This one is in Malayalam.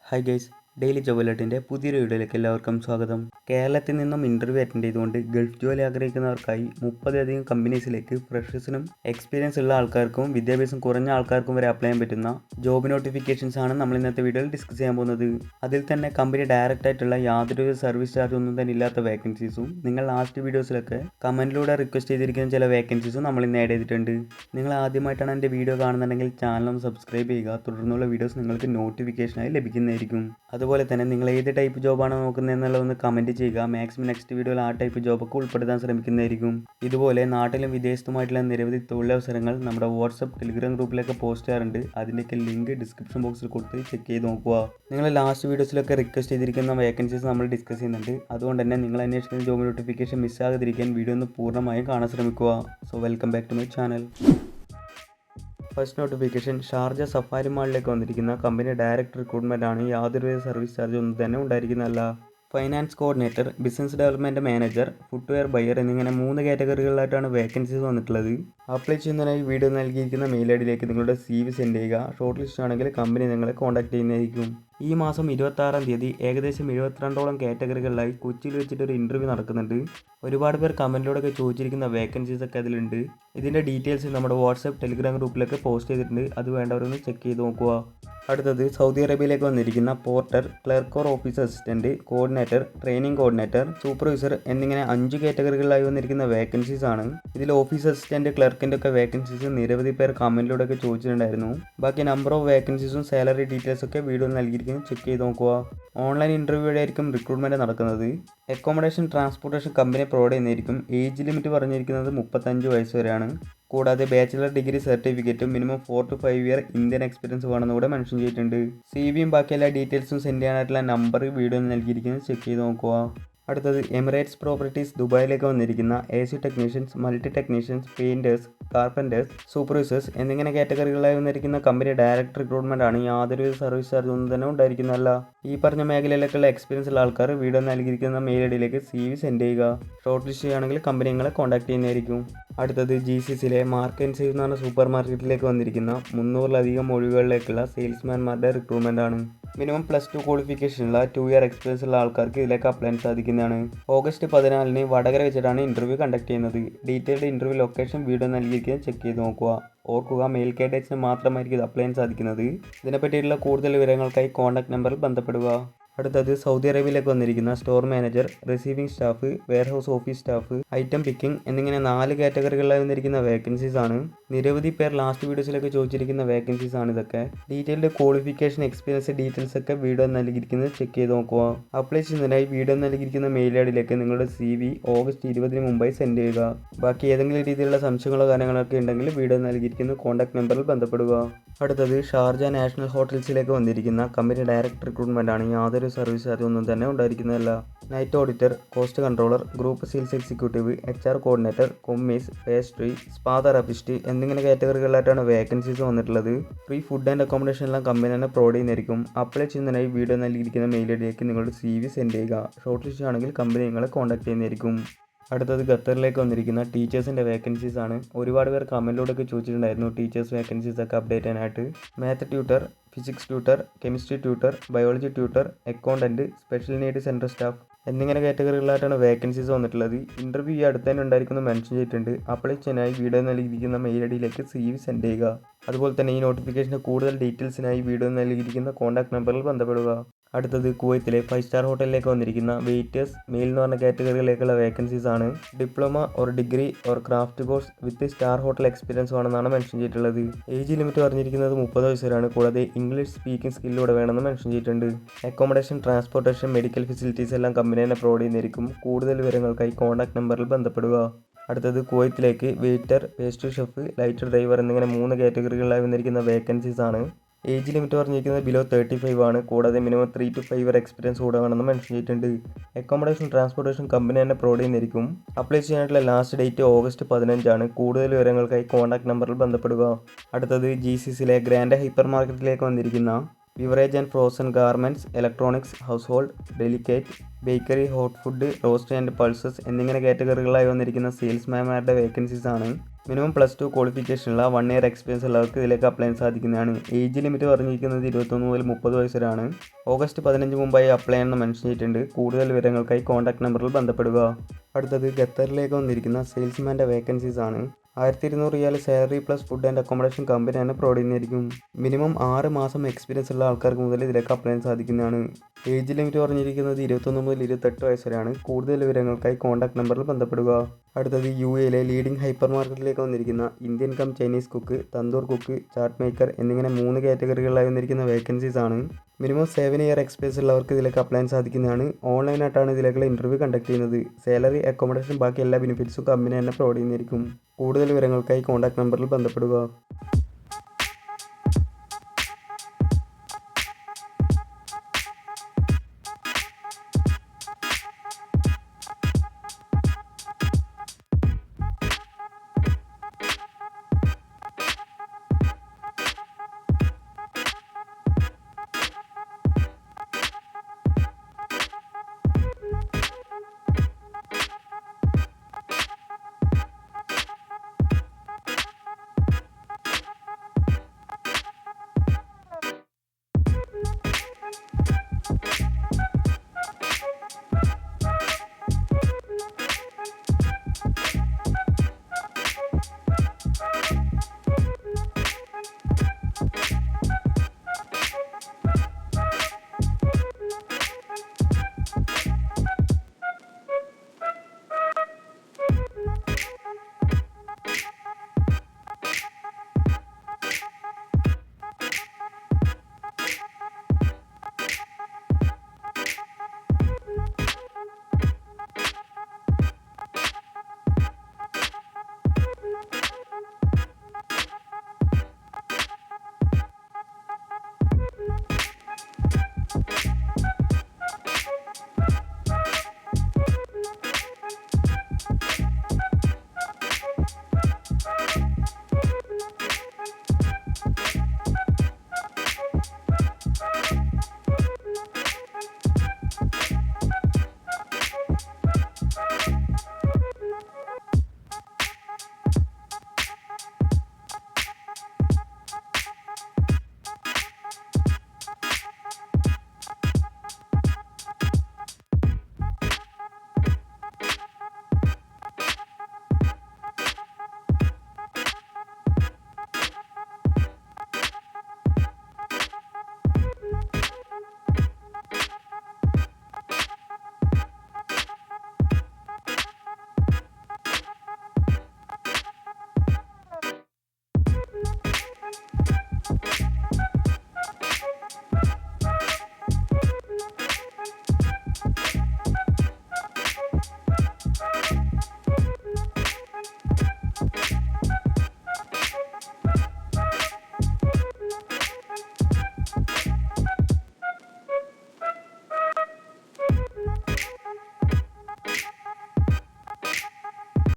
ഹായ് ഗൈസ്, ഡെയിലി ജോബ് അലേർട്ടിൻ്റെ പുതിയൊരു വീഡിയോയിലേക്ക് എല്ലാവർക്കും സ്വാഗതം. കേരളത്തിൽ നിന്നും ഇൻ്റർവ്യൂ അറ്റൻഡ് ചെയ്തുകൊണ്ട് ഗൾഫ് ജോലി ആഗ്രഹിക്കുന്നവർക്കായി 30 കമ്പനീസിലേക്ക് ഫ്രഷേഴ്സിനും എക്സ്പീരിയൻസ് ഉള്ള ആൾക്കാർക്കും വിദ്യാഭ്യാസം കുറഞ്ഞ ആൾക്കാർക്കും വരെ അപ്ലൈ ചെയ്യാൻ പറ്റുന്ന ജോബ് നോട്ടിഫിക്കേഷൻസ് ആണ് നമ്മൾ ഇന്നത്തെ വീഡിയോയിൽ ഡിസ്കസ് ചെയ്യാൻ പോകുന്നത്. അതിൽ തന്നെ കമ്പനി ഡയറക്റ്റ് ആയിട്ടുള്ള യാതൊരു സർവീസ് ചാർജ് ഒന്നും തന്നെ ഇല്ലാത്ത വേക്കൻസീസും നിങ്ങൾ ലാസ്റ്റ് വീഡിയോസിലൊക്കെ കമൻറ്റിലൂടെ റിക്വസ്റ്റ് ചെയ്തിരിക്കുന്ന ചില വേക്കൻസീസും നമ്മൾ ഇന്ന് ആഡ് ചെയ്തിട്ടുണ്ട്. നിങ്ങൾ ആദ്യമായിട്ടാണ് എൻ്റെ വീഡിയോ കാണുന്നുണ്ടെങ്കിൽ ചാനൽ ഒന്ന് സബ്സ്ക്രൈബ് ചെയ്യുക. തുടർന്നുള്ള വീഡിയോസ് നിങ്ങൾക്ക് നോട്ടിഫിക്കേഷനായി ലഭിക്കുന്നതായിരിക്കും. അതുപോലെ തന്നെ നിങ്ങൾ ഏത് ടൈപ്പ് ജോബാണ് നോക്കുന്നത് എന്നുള്ളതൊന്ന് കമൻറ്റ് ചെയ്യുക. മാക്സിമം നെക്സ്റ്റ് വീഡിയോയിൽ ആ ടൈപ്പ് ജോബൊക്കെ ഉൾപ്പെടുത്താൻ ശ്രമിക്കുന്നതായിരിക്കും. ഇതുപോലെ നാട്ടിലും വിദേശത്തുമായിട്ടുള്ള നിരവധി തൊഴിലവസരങ്ങൾ നമ്മുടെ വാട്സപ്പ് ടെലിഗ്രാം ഗ്രൂപ്പിലൊക്കെ പോസ്റ്റ് ചെയ്യാറുണ്ട്. അതിൻ്റെയൊക്കെ ലിങ്ക് ഡിസ്ക്രിപ്ഷൻ ബോക്സിൽ കൊടുത്ത് ചെക്ക് ചെയ്ത് നോക്കുക. നിങ്ങൾ ലാസ്റ്റ് വീഡിയോസിലൊക്കെ റിക്വസ്റ്റ് ചെയ്തിരിക്കുന്ന വേക്കൻസീസ് നമ്മൾ ഡിസ്കസ് ചെയ്യുന്നുണ്ട്. അതുകൊണ്ട് തന്നെ നിങ്ങൾ അന്വേഷിക്കുന്ന ജോബ് നോട്ടിഫിക്കേഷൻ മിസ്സാകാതിരിക്കാൻ വീഡിയോ ഒന്ന് പൂർണ്ണമായും കാണാൻ ശ്രമിക്കുക. So welcome back to my channel. First notification Sharjah safari മാളിലേക്ക് വന്നിരിക്കുന്ന കമ്പനി ഡയറക്റ്റ് റിക്രൂട്ട്മെൻ്റ് ആണ്. യാതൊരുവിധ സർവീസ് ചാർജ് ഒന്നും തന്നെ ഉണ്ടായിരിക്കുന്നതല്ല. Finance coordinator, business development manager, footwear buyer എന്നിങ്ങനെ 3 കാറ്റഗറികളിലായിട്ടാണ് വേക്കൻസീസ് വന്നിട്ടുള്ളത്. അപ്ലൈ ചെയ്യുന്നതിനായി വീഡിയോ നൽകിയിരിക്കുന്ന മെയിൽ ഐ ഡിയിലേക്ക് നിങ്ങളുടെ CV സെൻഡ് ചെയ്യുക. ഷോർട്ട് ലിസ്റ്റ് ആണെങ്കിൽ കമ്പനി നിങ്ങളെ കോൺടാക്ട് ചെയ്യുന്നതായിരിക്കും. ഈ മാസം 26-ാം തീയതി ഏകദേശം 72ഓളം കാറ്റഗറികളിലായി കൊച്ചിയിൽ വെച്ചിട്ടൊരു ഇൻ്റർവ്യൂ നടക്കുന്നുണ്ട്. ഒരുപാട് പേർ കമൻറ്റിലൂടെയൊക്കെ ചോദിച്ചിരിക്കുന്ന വേക്കൻസീസ് ഒക്കെ അതിലുണ്ട്. ഇതിൻ്റെ ഡീറ്റെയിൽസ് നമ്മുടെ വാട്സപ്പ് ടെലിഗ്രാം ഗ്രൂപ്പിലൊക്കെ പോസ്റ്റ് ചെയ്തിട്ടുണ്ട്. അത് വേണ്ടവരൊന്ന് ചെക്ക് ചെയ്ത് നോക്കുക. അടുത്തത് സൗദി അറേബ്യയിലേക്ക് വന്നിരിക്കുന്ന Porter, clerk or office assistant, coordinator, training coordinator, supervisor എന്നിങ്ങനെ 5 കാറ്റഗറികളിലായി വന്നിരിക്കുന്ന വേക്കൻസീസ് ആണ്. ഇതിൽ ഓഫീസ് അസിസ്റ്റൻറ്റ്, ക്ലർക്കിൻ്റെ ഒക്കെ വേക്കൻസീസ് നിരവധി പേർ കമൻറ്റിലൂടെയൊക്കെ ചോദിച്ചിട്ടുണ്ടായിരുന്നു. ബാക്കി നമ്പർ ഓഫ് വേക്കൻസീസും സാലറി ഡീറ്റെയിൽസൊക്കെ വീഡിയോ നൽകിയിരിക്കുന്നു. ചെക്ക് ചെയ്ത് നോക്കുക. ഓൺലൈൻ ഇൻ്റർവ്യൂ ആയിരിക്കും റിക്രൂട്ട്മെൻറ്റ് നടക്കുന്നത്. അക്കോമഡേഷൻ, ട്രാൻസ്പോർട്ടേഷൻ കമ്പനി പ്രൊവൈഡ് ചെയ്യുന്നതായിരിക്കും. ഏജ് ലിമിറ്റ് പറഞ്ഞിരിക്കുന്നത് 35 വയസ്സ് വരെയാണ്. കൂടാതെ ബാച്ചിലർ ഡിഗ്രി സർട്ടിഫിക്കറ്റും minimum 4 to 5 year Indian experience വേണമെന്ന് കൂടെ മെൻഷൻ ചെയ്തിട്ടുണ്ട്. CVയും ബാക്കി എല്ലാ ഡീറ്റെയിൽസും സെൻഡ് ചെയ്യാനായിട്ടുള്ള നമ്പർ വീഡിയോ നൽകിയിരിക്കുന്നത്. ചെക്ക് ചെയ്ത് നോക്കുക. അടുത്തത് എമിറേറ്റ്സ് പ്രോപ്പർട്ടീസ് ദുബായിലേക്ക് വന്നിരിക്കുന്ന AC technicians, multi technicians, painters, carpenter's, supervisors എന്നിങ്ങനെ കാറ്റഗറികളായി വന്നിരിക്കുന്ന കമ്പനി ഡയറക്റ്റ് റിക്രൂട്ട്മെൻ്റ് ആണ്. യാതൊരു സർവീസ് ചാർജ് ഒന്നും തന്നെ ഉണ്ടായിരിക്കുന്നതല്ല. ഈ പറഞ്ഞ മേഖലയിലേക്കുള്ള എക്സ്പീരിയൻസ് ഉള്ള ആൾക്കാർ വീഡിയോ നൽകിയിരിക്കുന്ന മെയിൽ ഐഡിയിലേക്ക് CV സെൻഡ് ചെയ്യുക. ഷോർട്ട് ലിസ്റ്റ് ചെയ്യുകയാണെങ്കിൽ കമ്പനി നിങ്ങളെ കോൺടാക്ട് ചെയ്യുന്നതായിരിക്കും. അടുത്തത് GCCയിലെ മാർക്ക് ആൻഡ് സേവ് എന്ന് പറഞ്ഞ സൂപ്പർ മാർക്കറ്റിലേക്ക് വന്നിരിക്കുന്ന 300-ലധികം ഒഴിവുകളിലേക്കുള്ള സെയിൽസ്മാൻമാരുടെ റിക്രൂട്ട്മെൻ്റ് ആണ്. മിനിമം +2 ക്വാളിഫിക്കേഷനുള്ള 2 ഇയർ എക്സ്പീരിയൻസ് ഉള്ള ആൾക്കാർക്ക് ഇതിലേക്ക് അപ്ലൈ ചെയ്യാൻ സാധിക്കുന്നതാണ്. ഓഗസ്റ്റ് 14-ന് വടകര വെച്ചിട്ടാണ് ഇൻ്റർവ്യൂ കണ്ടക്ട് ചെയ്യുന്നത്. ഡീറ്റെയിൽഡ് ഇൻ്റർവ്യൂ ലൊക്കേഷൻ വീഡിയോ നൽകിയിരിക്കുന്നത് ചെക്ക് ചെയ്ത് നോക്കുക. ഓർക്കുക, മെയിൽ കാൻഡിഡേറ്റ്സിന് മാത്രമായിരിക്കും ഇത് അപ്ലൈ ചെയ്യാൻ സാധിക്കുന്നത്. ഇതിനെപ്പറ്റിയിട്ടുള്ള കൂടുതൽ വിവരങ്ങൾക്കായി കോൺടാക്ട് നമ്പറിൽ ബന്ധപ്പെടുക. അടുത്തത് സൗദി അറേബ്യയിലേക്ക് വന്നിരിക്കുന്ന store manager, receiving staff, warehouse office staff, item picking എന്നിങ്ങനെ 4 കാറ്റഗറികളിലായി വന്നിരിക്കുന്ന വേക്കൻസീസ് ആണ്. നിരവധി പേർ ലാസ്റ്റ് വീഡിയോസിലൊക്കെ ചോദിച്ചിരിക്കുന്ന വേക്കൻസീസ് ആണ് ഇതൊക്കെ. ഡീറ്റെയിൽഡ് ക്വാളിഫിക്കേഷൻ, എക്സ്പീരിയൻസ് ഡീറ്റെയിൽസ് ഒക്കെ വീഡിയോ നൽകിയിരിക്കുന്നത് ചെക്ക് ചെയ്ത് നോക്കുക. അപ്ലൈ ചെയ്യുന്നതിനായി വീഡിയോ നൽകിയിരിക്കുന്ന മെയിൽ ഐഡിയിലേക്ക് നിങ്ങളുടെ CV ഓഗസ്റ്റ് 20-ന് മുമ്പായി സെൻഡ് ചെയ്യുക. ബാക്കി ഏതെങ്കിലും രീതിയിലുള്ള സംശയങ്ങളോ കാര്യങ്ങളൊക്കെ ഉണ്ടെങ്കിൽ വീഡിയോ നൽകിയിരിക്കുന്ന കോൺടാക്ട് നമ്പറിൽ ബന്ധപ്പെടുക. അടുത്തത് ഷാർജ നാഷണൽ ഹോട്ടൽസിലേക്ക് വന്നിരിക്കുന്ന കമ്പനി ഡയറക്റ്റ് റിക്രൂട്ട്മെൻ്റ് ആണ്. യാതൊരു സർവീസ് ചാർജ് ഒന്നും തന്നെ ഉണ്ടായിരിക്കുന്നതല്ല. Night auditor, cost controller, group sales executive, HR coordinator, commis, pastry, spa therapist എന്നിങ്ങനെ കാറ്റഗറികളിലായിട്ടാണ് വേക്കൻസീസ് വന്നിട്ടുള്ളത്. ഫ്രീ ഫുഡ് ആൻഡ് അക്കോമഡേഷൻ എല്ലാം കമ്പനി തന്നെ പ്രൊവൈഡ് ചെയ്യുന്നതായിരിക്കും. അപ്ലൈ ചെയ്യുന്നതിനായി വീഡിയോ നൽകിയിരിക്കുന്ന മെയിൽ ഐഡിയിലേക്ക് നിങ്ങളുടെ CV സെൻഡ് ചെയ്യുക. ഷോർട്ട് ലിസ്റ്റ് ആണെങ്കിൽ കമ്പനി നിങ്ങളെ കോൺടാക്ട് ചെയ്യുന്നതായിരിക്കും. അടുത്തത് ഖത്തറിലേക്ക് വന്നിരിക്കുന്ന ടീച്ചേഴ്സിൻ്റെ വേക്കൻസീസ് ആണ്. ഒരുപാട് പേർ കമൻറ്റിലൂടെയൊക്കെ ചോദിച്ചിട്ടുണ്ടായിരുന്നു ടീച്ചേഴ്സ് വേക്കൻസീസ് ഒക്കെ അപ്ഡേറ്റ് ചെയ്യാനായിട്ട്. Math tutor, physics tutor, chemistry tutor, biology tutor, accountant, special need centre staff എന്നിങ്ങനെ കാറ്റഗറികളായിട്ടാണ് വേക്കൻസീസ് വന്നിട്ടുള്ളത്. ഇൻ്റർവ്യൂ ഈ അടുത്ത് തന്നെ ഉണ്ടായിരിക്കുന്നു മെൻഷൻ ചെയ്തിട്ടുണ്ട്. അപ്ലൈ ചെയ്യാനായി വീഡിയോ നൽകിയിരിക്കുന്ന മെയിൽ ഐഡിയിലേക്ക് CV സെൻഡ് ചെയ്യുക. അതുപോലെ തന്നെ ഈ നോട്ടിഫിക്കേഷൻ്റെ കൂടുതൽ ഡീറ്റെയിൽസിനായി വീഡിയോ നൽകിയിരിക്കുന്ന കോൺടാക്ട് നമ്പറിൽ ബന്ധപ്പെടുക. അടുത്തത് കുവൈത്തിലെ 5 സ്റ്റാർ ഹോട്ടലിലേക്ക് വന്നിരിക്കുന്ന വെയിറ്റേഴ്സ്, മെയിൽ എന്ന് പറഞ്ഞ കാറ്റഗറിയിലേക്കുള്ള വേക്കൻസീസ് ആണ്. Diploma or degree or craft course with star hotel experience വേണമെന്നാണ് മെൻഷൻ ചെയ്തിട്ടുള്ളത്. ഏജ് ലിമിറ്റ് പറഞ്ഞിരിക്കുന്നത് 30 വയസ്സ് വരെയാണ്. കൂടാതെ ഇംഗ്ലീഷ് സ്പീക്കിംഗ് സ്കില്ലൂടെ വേണമെന്ന് മെൻഷൻ ചെയ്തിട്ടുണ്ട്. അക്കോമഡേഷൻ, ട്രാൻസ്പോർട്ടേഷൻ, മെഡിക്കൽ ഫെസിലിറ്റീസ് എല്ലാം കമ്പനി തന്നെ പ്രൊവൈഡ് ചെയ്യുന്നതായിരിക്കും. കൂടുതൽ വിവരങ്ങൾക്കായി കോൺടാക്ട് നമ്പറിൽ ബന്ധപ്പെടുക. അടുത്തത് കുവൈത്തിലേക്ക് waiter, pastry chef, light driver എന്നിങ്ങനെ 3 കാറ്റഗറികളിലായി വന്നിരിക്കുന്ന വേക്കൻസീസ് ആണ്. ഏജ് ലിമിറ്റ് പറഞ്ഞിരിക്കുന്നത് ബിലോ 35 ആണ്. കൂടാതെ മിനിമം 3 to 5 ഇയർ എക്സ്പീരിയൻസ് കൂടെ വേണമെന്ന് മെൻഷൻ ചെയ്തിട്ടുണ്ട്. അക്കോമഡേഷൻ, ട്രാൻസ്പോർട്ടേഷൻ കമ്പനി തന്നെ പ്രൊവൈഡ് ചെയ്യുന്നതായിരിക്കും. അപ്ലൈ ചെയ്യാനായിട്ടുള്ള ലാസ്റ്റ് ഡേറ്റ് ഓഗസ്റ്റ് 15 ആണ്. കൂടുതൽ വിവരങ്ങൾക്കായി കോൺടാക്ട് നമ്പറിൽ ബന്ധപ്പെടുക. അടുത്തത് GCCയിലെ ഗ്രാൻഡ് ഹൈപ്പർ മാർക്കറ്റിലേക്ക് വന്നിരിക്കുന്ന beverage and frozen garments, electronics, house hold, delicate, bakery, hot food, roast and pulses എന്നിങ്ങനെ കാറ്റഗറികളായി വന്നിരിക്കുന്ന സെയിൽസ്മാൻമാരുടെ വേക്കൻസീസ് ആണ്. മിനിമം +2 ക്വാളിഫിക്കേഷനുള്ള 1 ഇയർ എക്സ്പീരിയൻസ് ഉള്ളവർക്ക് ഇതിലേക്ക് അപ്ലൈ ചെയ്യാൻ സാധിക്കുന്നതാണ്. ഏജ് ലിമിറ്റ് പറഞ്ഞിരിക്കുന്നത് 21 മുതൽ 30 വയസ്സ് വരെയാണ്. ഓഗസ്റ്റ് 15 മുമ്പായി അപ്ലൈ ചെയ്യണമെന്ന് മെൻഷൻ ചെയ്തിട്ടുണ്ട്. കൂടുതൽ വിവരങ്ങൾക്കായി കോൺടാക്ട് നമ്പറിൽ ബന്ധപ്പെടുക. അടുത്തത് ഖത്തറിലേക്ക് വന്നിരിക്കുന്ന സെയിൽസ്മാൻ്റെ വേക്കൻസീസ് ആണ്. 1200 റിയാൽ salary plus food and accommodation company തന്നെ പ്രൊവൈഡ് ചെയ്യുന്നതായിരിക്കും. മിനിമം 6 മാസം എക്സ്പീരിയൻസ് ഉള്ള ആൾക്കാർക്ക് മുതൽ ഇതിലേക്ക് അപ്ലൈ ചെയ്യാൻ സാധിക്കുന്നതാണ്. ഏജ് ലിമിറ്റ് പറഞ്ഞിരിക്കുന്നത് 21 മുതൽ 28 വയസ്സ് വരെയാണ്. കൂടുതൽ വിവരങ്ങൾക്കായി കോൺടാക്ട് നമ്പറിൽ ബന്ധപ്പെടുക. അടുത്തത് UAE ലീഡിംഗ് ഹൈപ്പർ മാർക്കറ്റിലേക്ക് വന്നിരിക്കുന്ന Indian cum Chinese cook, tandoor cook, chaat maker എന്നിങ്ങനെ 3 കാറ്റഗറികളിലായി വന്നിരിക്കുന്ന വേക്കൻസീസ് ആണ്. മിനിമം 7 ഇയർ എക്സ്പീരിയൻസ് ഉള്ളവർക്ക് ഇതിലേക്ക് അപ്ലൈ ചെയ്യാൻ സാധിക്കുന്നതാണ്. ഓൺലൈനായിട്ടാണ് ഇതിലേക്കുള്ള ഇൻ്റർവ്യൂ കണ്ടക്ട് ചെയ്യുന്നത്. സാലറി, അക്കോമഡേഷൻ, ബാക്കി എല്ലാ ബെനിഫിറ്റ്സും കമ്പനി തന്നെ പ്രൊവൈഡ് ചെയ്യുന്നതായിരിക്കും. കൂടുതൽ വിവരങ്ങൾക്കായി കോൺടാക്ട് നമ്പറിൽ ബന്ധപ്പെടുക.